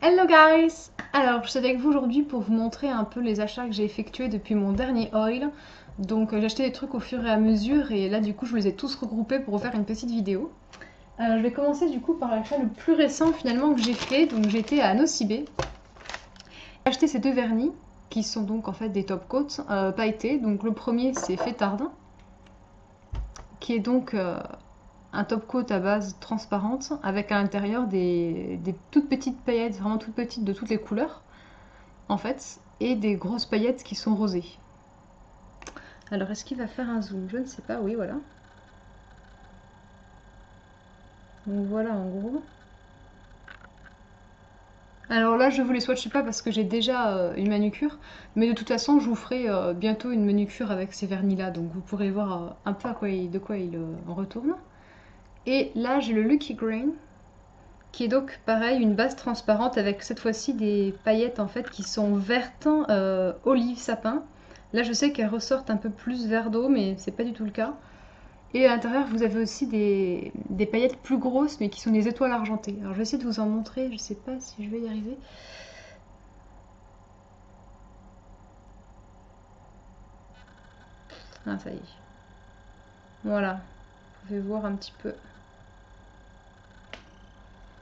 Hello guys! Alors, je suis avec vous aujourd'hui pour vous montrer un peu les achats que j'ai effectués depuis mon dernier haul. Donc, j'ai acheté des trucs au fur et à mesure et là, du coup, je les ai tous regroupés pour vous faire une petite vidéo. Je vais commencer du coup par l'achat le plus récent finalement que j'ai fait. Donc, j'étais à Nocibé. J'ai acheté ces deux vernis qui sont donc en fait des top coats pailletés. Donc, le premier c'est Fêtard qui est donc un top coat à base transparente avec à l'intérieur des toutes petites paillettes, vraiment toutes petites de toutes les couleurs en fait, et des grosses paillettes qui sont rosées. Alors est-ce qu'il va faire un zoom? Je ne sais pas, oui voilà. Donc voilà en gros. Alors là je vous les swatche pas parce que j'ai déjà une manucure, mais de toute façon je vous ferai bientôt une manucure avec ces vernis là, donc vous pourrez voir un peu de quoi il en retourne. Et là j'ai le Lucky Green, qui est donc pareil, une base transparente avec cette fois-ci des paillettes en fait qui sont vertes, olive, sapin. Là je sais qu'elles ressortent un peu plus vert d'eau, mais c'est pas du tout le cas. Et à l'intérieur vous avez aussi des paillettes plus grosses mais qui sont des étoiles argentées. Alors je vais essayer de vous en montrer, je sais pas si je vais y arriver. Ah ça y est. Voilà, vous pouvez voir un petit peu.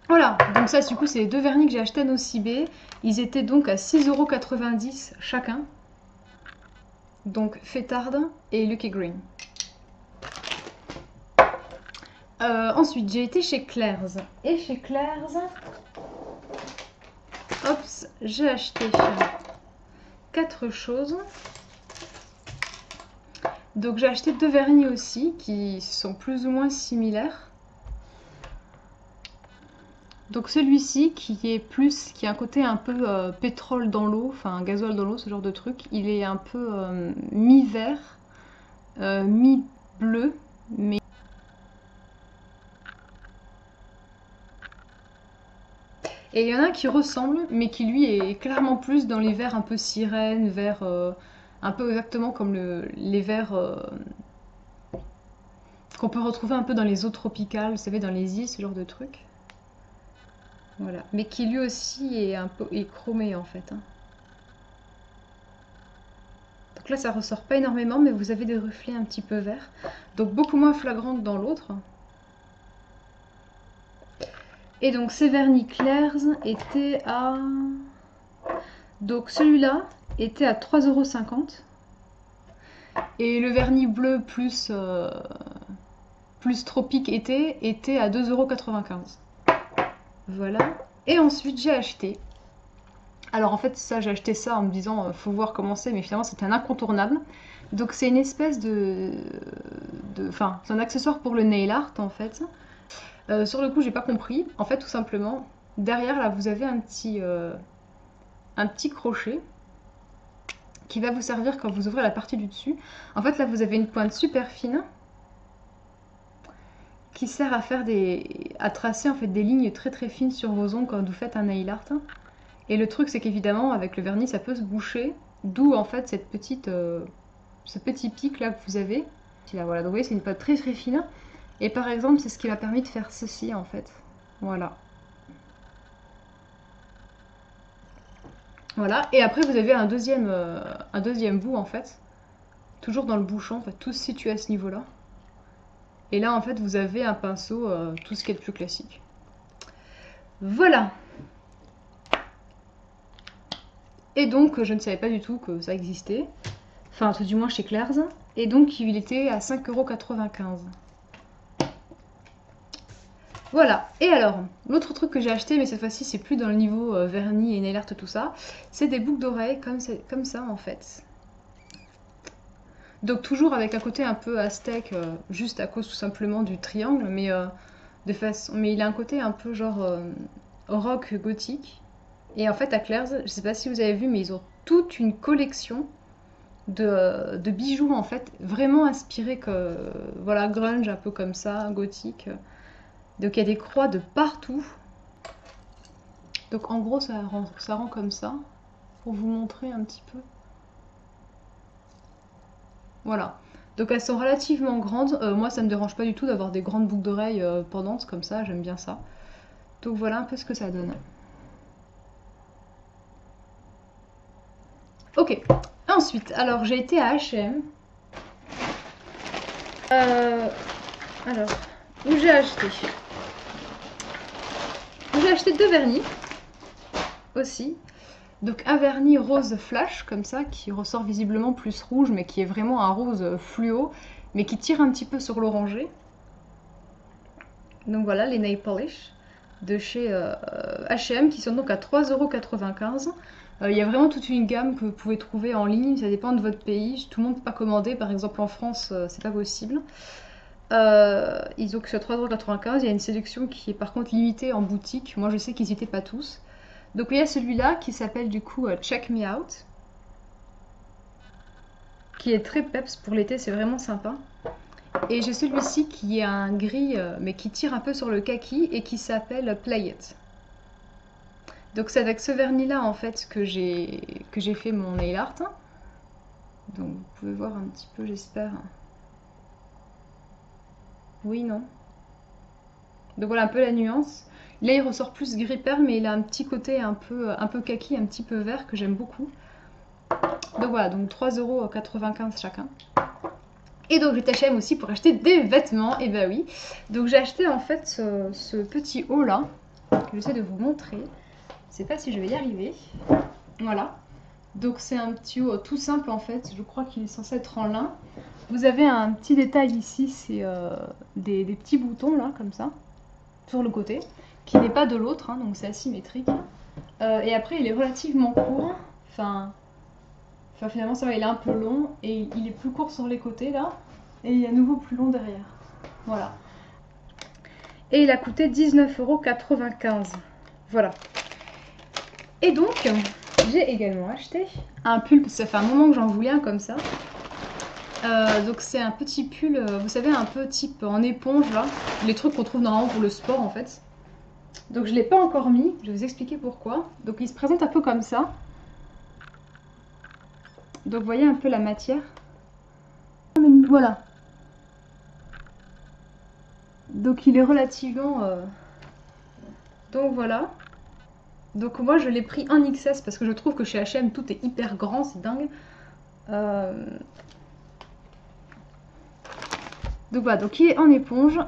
Voilà, donc ça du coup c'est les deux vernis que j'ai achetés à Nocibé. Ils étaient donc à 6,90 € chacun. Donc Fêtard et Lucky Green. Ensuite, j'ai été chez Claire's. Et chez Claire's, j'ai acheté 4 choses. Donc j'ai acheté 2 vernis aussi, qui sont plus ou moins similaires. Donc celui-ci, qui a un côté un peu pétrole dans l'eau, enfin gasoil dans l'eau, ce genre de truc, il est un peu mi-vert, mi-bleu, mais... Et il y en a un qui ressemble, mais qui lui est clairement plus dans les verts un peu sirène, vert un peu exactement comme les verts qu'on peut retrouver un peu dans les eaux tropicales, vous savez, dans les îles, ce genre de truc. Voilà, mais qui lui aussi est un peu chromé en fait. Donc là, ça ressort pas énormément, mais vous avez des reflets un petit peu verts, donc beaucoup moins flagrants que dans l'autre. Et donc ces vernis Claire's étaient à... Donc celui-là était à 3,50 € et le vernis bleu plus tropique été était à 2,95 €. Voilà. Et ensuite j'ai acheté. Alors en fait ça j'ai acheté ça en me disant faut voir comment c'est, mais finalement c'est un incontournable. Donc c'est une espèce enfin c'est un accessoire pour le nail art en fait. Sur le coup j'ai pas compris. En fait tout simplement derrière là vous avez un petit crochet qui va vous servir quand vous ouvrez la partie du dessus. En fait là vous avez une pointe super fine qui sert à tracer en fait des lignes très très fines sur vos ongles quand vous faites un nail art. Et le truc c'est qu'évidemment avec le vernis ça peut se boucher, d'où en fait ce petit pic là que vous avez. Là, voilà, donc vous voyez c'est une pâte très très fine. Et par exemple c'est ce qui m'a permis de faire ceci en fait. Voilà. Voilà, et après vous avez un deuxième bout en fait, toujours dans le bouchon, en fait, tout se situe à ce niveau-là. Et là en fait vous avez un pinceau, tout ce qui est le plus classique. Voilà. Et donc je ne savais pas du tout que ça existait, enfin tout du moins chez Claire's, et donc il était à 5,95 €. Voilà, et alors, l'autre truc que j'ai acheté, mais cette fois-ci c'est plus dans le niveau vernis et nail art tout ça, c'est des boucles d'oreilles comme ça en fait. Donc toujours avec un côté un peu aztèque, juste à cause tout simplement du triangle, mais mais il a un côté un peu genre rock gothique. Et en fait à Claire's, je sais pas si vous avez vu, mais ils ont toute une collection de bijoux en fait, vraiment inspirés que voilà, grunge, un peu comme ça, gothique. Donc il y a des croix de partout. Donc en gros ça rend comme ça, pour vous montrer un petit peu. Voilà. Donc elles sont relativement grandes. Moi ça me dérange pas du tout d'avoir des grandes boucles d'oreilles pendantes comme ça, j'aime bien ça. Donc voilà un peu ce que ça donne. Ok, ensuite, alors j'ai été à H&M. Alors, où j'ai acheté? J'ai acheté 2 vernis aussi. Donc un vernis rose flash comme ça qui ressort visiblement plus rouge mais qui est vraiment un rose fluo mais qui tire un petit peu sur l'orangé. Donc voilà les nail polish de chez H&M qui sont donc à 3,95 €. Il y a vraiment toute une gamme que vous pouvez trouver en ligne, ça dépend de votre pays, tout le monde ne peut pas commander, par exemple en France c'est pas possible. Ils ont que sur 3,95 €, il y a une sélection qui est par contre limitée en boutique, moi je sais qu'ils n'étaient pas tous. Donc il y a celui-là qui s'appelle du coup Check Me Out, qui est très peps pour l'été, c'est vraiment sympa. Et j'ai celui-ci qui est un gris mais qui tire un peu sur le kaki et qui s'appelle Play It. Donc c'est avec ce vernis là en fait que j'ai fait mon nail art. Donc vous pouvez voir un petit peu j'espère. Oui, non. Donc voilà un peu la nuance. Là il ressort plus gris perle mais il a un petit côté un peu kaki, un petit peu vert que j'aime beaucoup. Donc voilà, donc 3,95 € chacun. Et donc j'ai H&M aussi pour acheter des vêtements, et bah oui. Donc j'ai acheté en fait ce petit haut là, que j'essaie de vous montrer. Je sais pas si je vais y arriver. Voilà. Donc c'est un petit haut tout simple en fait, je crois qu'il est censé être en lin. Vous avez un petit détail ici, c'est des petits boutons là, comme ça, sur le côté, qui n'est pas de l'autre, hein, donc c'est asymétrique. Et après il est relativement court, enfin finalement ça va, il est un peu long et il est plus court sur les côtés là et il est à nouveau plus long derrière. Voilà. Et il a coûté 19,95 €. Voilà. Et donc j'ai également acheté un pull parce que ça fait un moment que j'en voulais un comme ça. Donc c'est un petit pull, vous savez, un peu type en éponge là, les trucs qu'on trouve normalement pour le sport en fait. Donc je ne l'ai pas encore mis, je vais vous expliquer pourquoi. Donc il se présente un peu comme ça. Donc vous voyez un peu la matière. Voilà. Donc il est relativement... Donc voilà. Donc moi je l'ai pris en XS parce que je trouve que chez H&M tout est hyper grand, c'est dingue. Donc voilà, donc il est en éponge.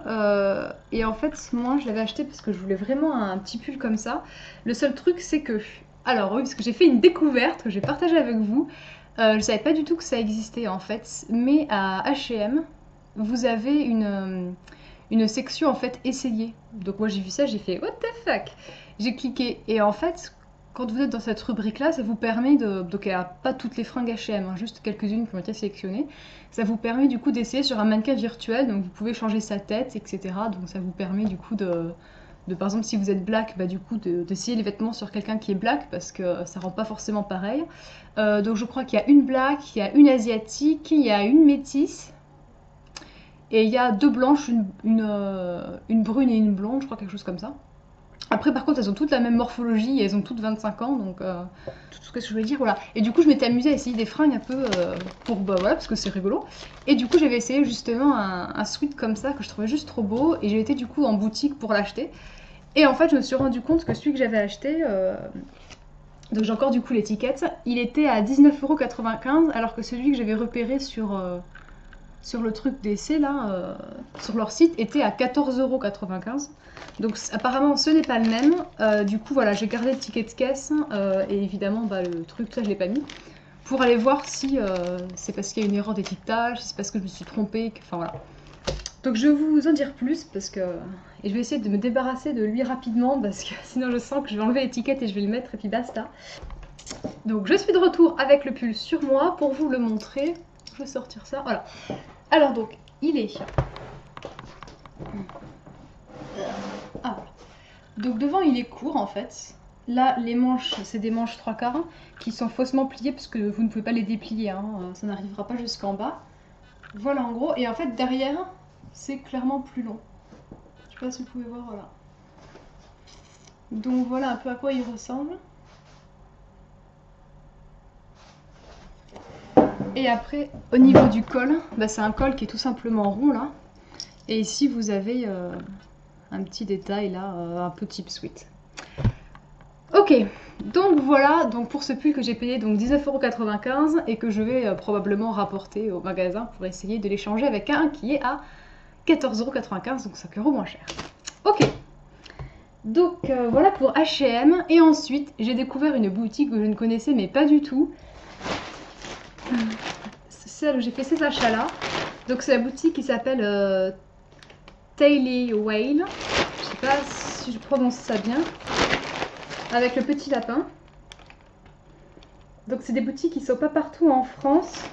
Et en fait moi je l'avais acheté parce que je voulais vraiment un petit pull comme ça. Le seul truc c'est que... Alors oui, parce que j'ai fait une découverte que j'ai partagée avec vous. Je savais pas du tout que ça existait en fait, mais à H&M, vous avez une section en fait essayée. Donc moi j'ai vu ça, j'ai fait what the fuck. J'ai cliqué et en fait, quand vous êtes dans cette rubrique là, ça vous permet de... Donc il n'y a pas toutes les fringues H&M, hein, juste quelques-unes qui ont été sélectionnées. Ça vous permet du coup d'essayer sur un mannequin virtuel, donc vous pouvez changer sa tête, etc. Donc ça vous permet du coup par exemple si vous êtes black, bah, du coup d'essayer les vêtements sur quelqu'un qui est black parce que ça rend pas forcément pareil. Donc je crois qu'il y a une black, il y a une asiatique, il y a une métisse et il y a 2 blanches, une brune et une blonde, je crois, quelque chose comme ça. Après par contre elles ont toutes la même morphologie et elles ont toutes 25 ans donc tout ce que je voulais dire, voilà. Et du coup je m'étais amusée à essayer des fringues un peu pour bah voilà parce que c'est rigolo. Et du coup j'avais essayé justement un sweat comme ça que je trouvais juste trop beau et j'ai été du coup en boutique pour l'acheter. Et en fait je me suis rendu compte que celui que j'avais acheté, donc j'ai encore du coup l'étiquette, il était à 19,95 € alors que celui que j'avais repéré sur le truc d'essai là, sur leur site, était à 14,95 €. Donc apparemment ce n'est pas le même. Du coup voilà, j'ai gardé le ticket de caisse et évidemment bah, le truc ça je l'ai pas mis. Pour aller voir si c'est parce qu'il y a une erreur d'étiquetage, si c'est parce que je me suis trompée, enfin voilà. Donc je vais vous en dire plus parce que... Et je vais essayer de me débarrasser de lui rapidement parce que sinon je sens que je vais enlever l'étiquette et je vais le mettre et puis basta. Donc je suis de retour avec le pull sur moi pour vous le montrer. Je vais sortir ça, voilà. Alors donc, il est... Ah, donc devant il est court en fait. Là les manches, c'est des manches 3/4 qui sont faussement pliées parce que vous ne pouvez pas les déplier, hein. Ça n'arrivera pas jusqu'en bas. Voilà en gros, et en fait derrière c'est clairement plus long. Je sais pas si vous pouvez voir, voilà. Donc voilà un peu à quoi il ressemble. Et après au niveau du col, bah, c'est un col qui est tout simplement rond là. Et ici vous avez un petit détail là, un peu type sweat. Ok, Donc voilà, donc pour ce pull que j'ai payé donc 19,95 € et que je vais probablement rapporter au magasin pour essayer de l'échanger avec un qui est à 14,95 €, donc 5 € moins cher. Ok, donc voilà pour H&M. Et ensuite j'ai découvert une boutique que je ne connaissais mais pas du tout. C'est celle où j'ai fait ces achats là. Donc c'est la boutique qui s'appelle Taily Whale. Je sais pas si je prononce ça bien. Avec le petit lapin. Donc c'est des boutiques qui sont pas partout en France.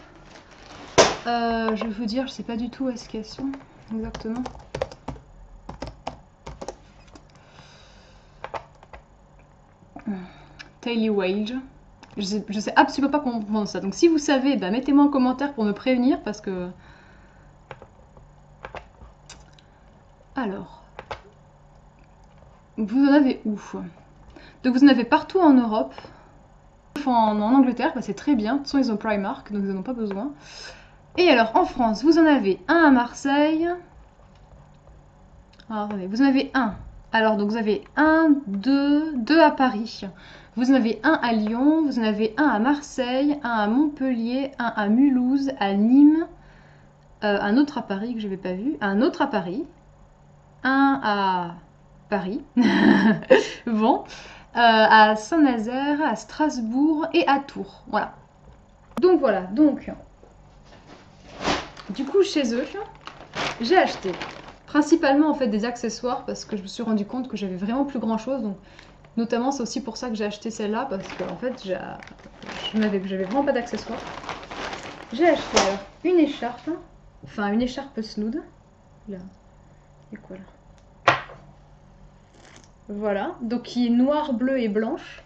Je vais vous dire, je sais pas du tout où est-ce qu'elles sont exactement. Taily Whale. Je sais absolument pas comment on prononce ça. Donc si vous savez, bah, mettez-moi en commentaire pour me prévenir parce que... Alors... Vous en avez où? Donc vous en avez partout en Europe. En Angleterre, bah, c'est très bien. De toute façon, ils ont Primark, donc ils n'en ont pas besoin. Et alors, en France, vous en avez un à Marseille. Alors, attendez, vous en avez un. Alors, donc vous avez un, deux à Paris. Vous en avez un à Lyon, vous en avez un à Marseille, un à Montpellier, un à Mulhouse, à Nîmes, un autre à Paris que je n'avais pas vu, un autre à Paris, un à Paris, bon, à Saint-Nazaire, à Strasbourg et à Tours. Voilà. Donc voilà, donc du coup chez eux, j'ai acheté principalement en fait des accessoires parce que je me suis rendu compte que j'avais vraiment plus grand chose. Donc notamment c'est aussi pour ça que j'ai acheté celle-là parce que en fait j'avais vraiment pas d'accessoires. J'ai acheté alors une écharpe, enfin une écharpe snood. Là, et quoi là? Voilà, donc qui est noire, bleue et blanche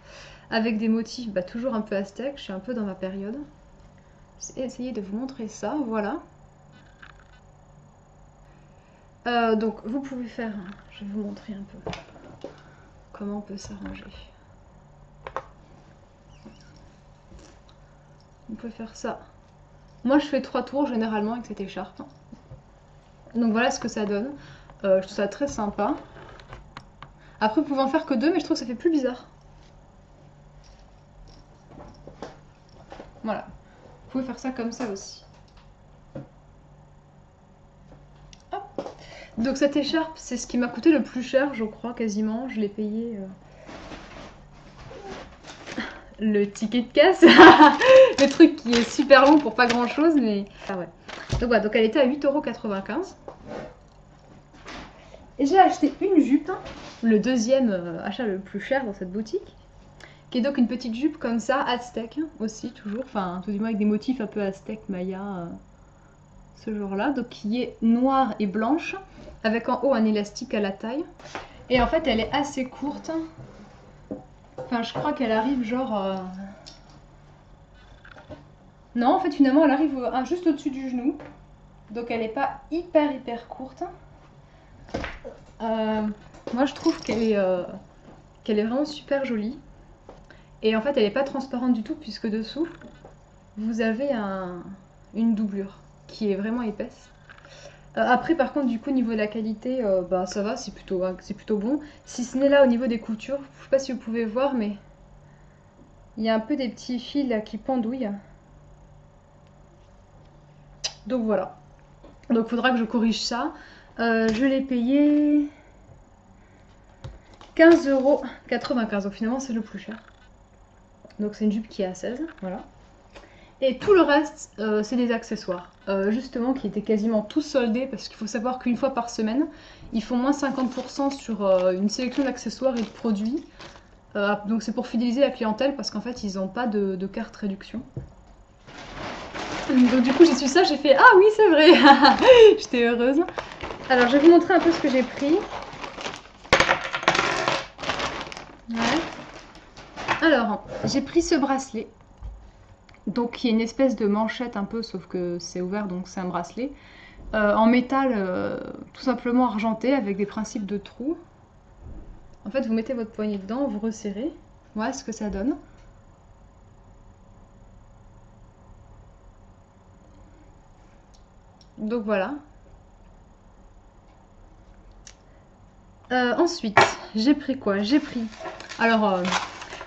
avec des motifs bah, toujours un peu aztèques. Je suis un peu dans ma période. J'ai essayé de vous montrer ça, voilà. Donc vous pouvez faire, je vais vous montrer un peu comment on peut s'arranger. Vous pouvez faire ça. Moi je fais 3 tours généralement avec cette écharpe. Donc voilà ce que ça donne. Je trouve ça très sympa. Après vous pouvez en faire que 2 mais je trouve que ça fait plus bizarre. Voilà. Vous pouvez faire ça comme ça aussi. Hop. Donc cette écharpe c'est ce qui m'a coûté le plus cher je crois quasiment. Je l'ai payé... Le ticket de caisse, le truc qui est super long pour pas grand chose, mais ah ouais. Donc voilà, donc elle était à 8,95 €. Et j'ai acheté une jupe, le deuxième achat le plus cher dans cette boutique, qui est donc une petite jupe comme ça, aztèque aussi toujours, enfin tout du moins avec des motifs un peu aztèques, maya, ce genre-là, donc qui est noire et blanche, avec en haut un élastique à la taille. Et en fait elle est assez courte. Enfin, je crois qu'elle arrive genre... Non, en fait, finalement, elle arrive juste au-dessus du genou. Donc, elle n'est pas hyper courte. Moi, je trouve qu'elle est vraiment super jolie. Et en fait, elle n'est pas transparente du tout, puisque dessous, vous avez une doublure qui est vraiment épaisse. Après, par contre, du coup, au niveau de la qualité, bah, ça va, c'est plutôt bon. Si ce n'est là, au niveau des coutures, je sais pas si vous pouvez voir, mais... Il y a un peu des petits fils là qui pendouillent. Donc voilà. Donc il faudra que je corrige ça. Je l'ai payé 15,95 €. Donc finalement c'est le plus cher. Donc c'est une jupe qui est à 16. Voilà. Et tout le reste c'est des accessoires. Justement qui étaient quasiment tous soldés. Parce qu'il faut savoir qu'une fois par semaine, ils font moins 50% sur une sélection d'accessoires et de produits. Donc c'est pour fidéliser la clientèle parce qu'en fait ils n'ont pas de carte réduction. Donc du coup j'ai su ça, j'ai fait ah oui c'est vrai. J'étais heureuse. Alors je vais vous montrer un peu ce que j'ai pris. Ouais. Alors j'ai pris ce bracelet. Donc qui est une espèce de manchette un peu sauf que c'est ouvert donc c'est un bracelet. En métal tout simplement argenté avec des principes de trous. En fait vous mettez votre poignet dedans, vous resserrez. Voilà ce que ça donne. Donc voilà. Ensuite, j'ai pris quoi? J'ai pris... Alors,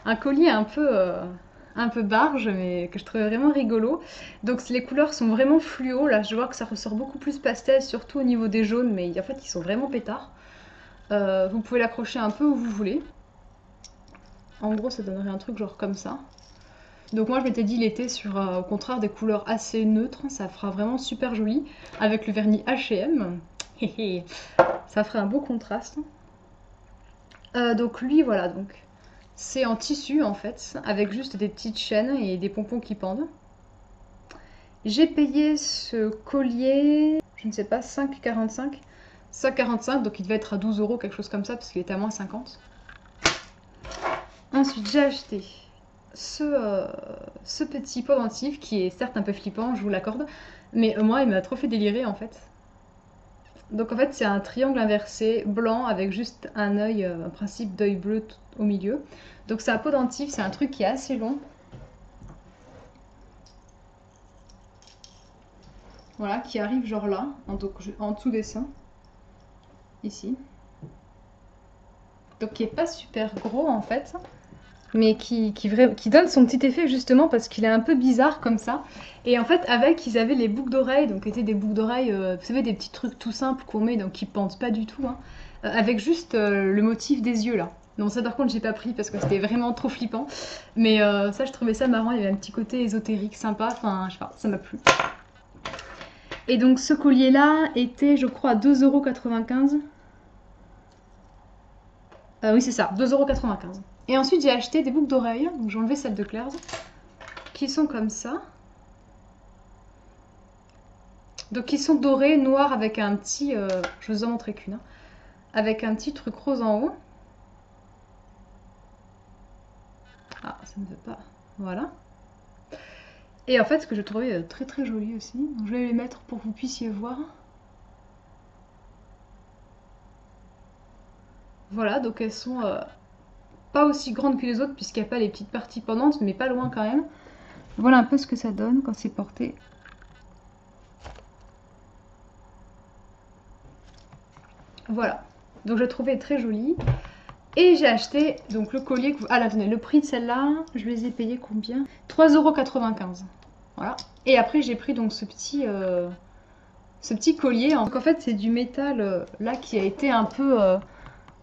un collier un peu barge, mais que je trouvais vraiment rigolo. Donc les couleurs sont vraiment fluo. Là, je vois que ça ressort beaucoup plus pastel, surtout au niveau des jaunes, mais en fait, ils sont vraiment pétards. Vous pouvez l'accrocher un peu où vous voulez. En gros, ça donnerait un truc genre comme ça. Donc moi, je m'étais dit l'été sur, au contraire, des couleurs assez neutres. Ça fera vraiment super joli. Avec le vernis H&M. Ça ferait un beau contraste. Donc lui, voilà, donc c'est en tissu en fait, avec juste des petites chaînes et des pompons qui pendent. J'ai payé ce collier, je ne sais pas, 5,45. 5,45, donc il devait être à 12 €, quelque chose comme ça, parce qu'il était à moins 50. Ensuite, j'ai acheté ce petit pendentif qui est certes un peu flippant, je vous l'accorde, mais moi, il m'a trop fait délirer en fait. Donc en fait, c'est un triangle inversé blanc avec juste un œil, un principe d'œil bleu au milieu. Donc c'est un pendentif, c'est un truc qui est assez long. Voilà, qui arrive genre là, en dessous des seins. Ici. Donc qui est pas super gros en fait, mais qui donne son petit effet justement parce qu'il est un peu bizarre comme ça. Et en fait avec ils avaient les boucles d'oreilles, donc étaient des boucles d'oreilles, vous savez des petits trucs tout simples qu'on met, donc qui pendent pas du tout, hein, avec juste le motif des yeux là. Non ça par contre j'ai pas pris parce que c'était vraiment trop flippant, mais ça je trouvais ça marrant, il y avait un petit côté ésotérique sympa, enfin je sais pas, ça m'a plu. Et donc ce collier là était je crois à 2,95 €. Oui c'est ça, 2,95 €. Et ensuite j'ai acheté des boucles d'oreilles, donc j'ai enlevé celles de Claire's, qui sont comme ça. Donc qui sont dorées, noires avec un petit, je vous en montrerai qu'une, hein, avec un petit truc rose en haut. Ah ça ne veut pas, voilà. Et en fait ce que je trouvais très très joli aussi, donc je vais les mettre pour que vous puissiez voir. Voilà, donc elles sont pas aussi grandes que les autres puisqu'il n'y a pas les petites parties pendantes, mais pas loin quand même. Voilà un peu ce que ça donne quand c'est porté. Voilà, donc je l'ai trouvé très joli. Et j'ai acheté donc le collier. Ah là, tenez, le prix de celle-là, je les ai payés combien? 3,95 €. Voilà. Et après j'ai pris donc ce petit collier. Donc en fait c'est du métal là qui a été un peu,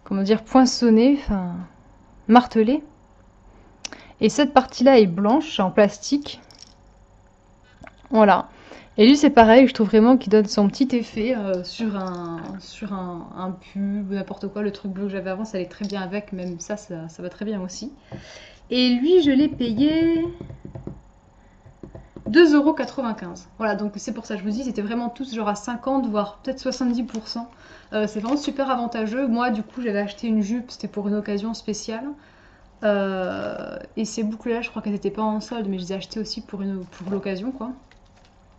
comment dire, poinçonné, enfin martelé. Et cette partie-là est blanche, en plastique. Voilà. Et lui c'est pareil, je trouve vraiment qu'il donne son petit effet sur un pull ou n'importe quoi. Le truc bleu que j'avais avant, ça allait très bien avec, même ça va très bien aussi. Et lui je l'ai payé 2,95 €. Voilà, donc c'est pour ça que je vous dis, c'était vraiment tous genre à 50, voire peut-être 70%. C'est vraiment super avantageux. Moi du coup j'avais acheté une jupe, c'était pour une occasion spéciale. Et ces boucles là je crois qu'elles n'étaient pas en solde, mais je les ai achetées aussi pour l'occasion quoi.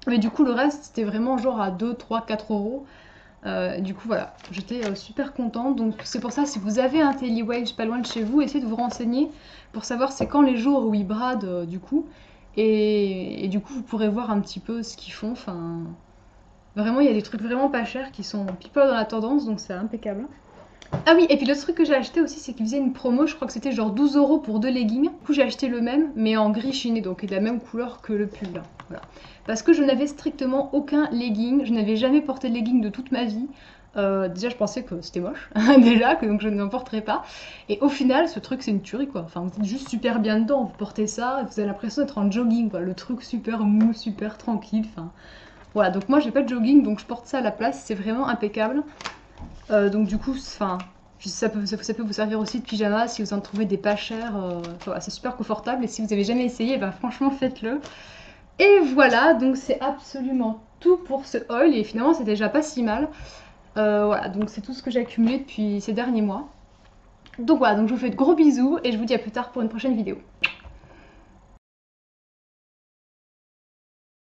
Mais du coup le reste c'était vraiment genre à 2, 3, 4 €. Du coup voilà, j'étais super contente. Donc c'est pour ça, si vous avez un Telewage pas loin de chez vous, essayez de vous renseigner pour savoir c'est quand les jours où ils bradent du coup. Et du coup vous pourrez voir un petit peu ce qu'ils font. Enfin, vraiment il y a des trucs vraiment pas chers qui sont people dans la tendance, donc c'est impeccable. Ah oui, et puis l'autre truc que j'ai acheté aussi, c'est qu'ils faisaient une promo, je crois que c'était genre 12 € pour 2 leggings. Du coup j'ai acheté le même, mais en gris chiné, donc de la même couleur que le pull là. Voilà. Parce que je n'avais strictement aucun legging, je n'avais jamais porté de legging de toute ma vie. Déjà je pensais que c'était moche, déjà, donc je n'en porterais pas. Et au final, ce truc c'est une tuerie quoi. Enfin vous êtes juste super bien dedans, vous portez ça, vous avez l'impression d'être en jogging quoi. Le truc super mou, super tranquille, enfin... Voilà, donc moi j'ai pas de jogging, donc je porte ça à la place, c'est vraiment impeccable. Donc du coup, enfin, ça peut vous servir aussi de pyjama si vous en trouvez des pas chers. Voilà, c'est super confortable et si vous n'avez jamais essayé, bah, franchement faites-le. Et voilà, donc c'est absolument tout pour ce haul et finalement c'est déjà pas si mal. Voilà, donc c'est tout ce que j'ai accumulé depuis ces derniers mois. Donc voilà, donc je vous fais de gros bisous et je vous dis à plus tard pour une prochaine vidéo.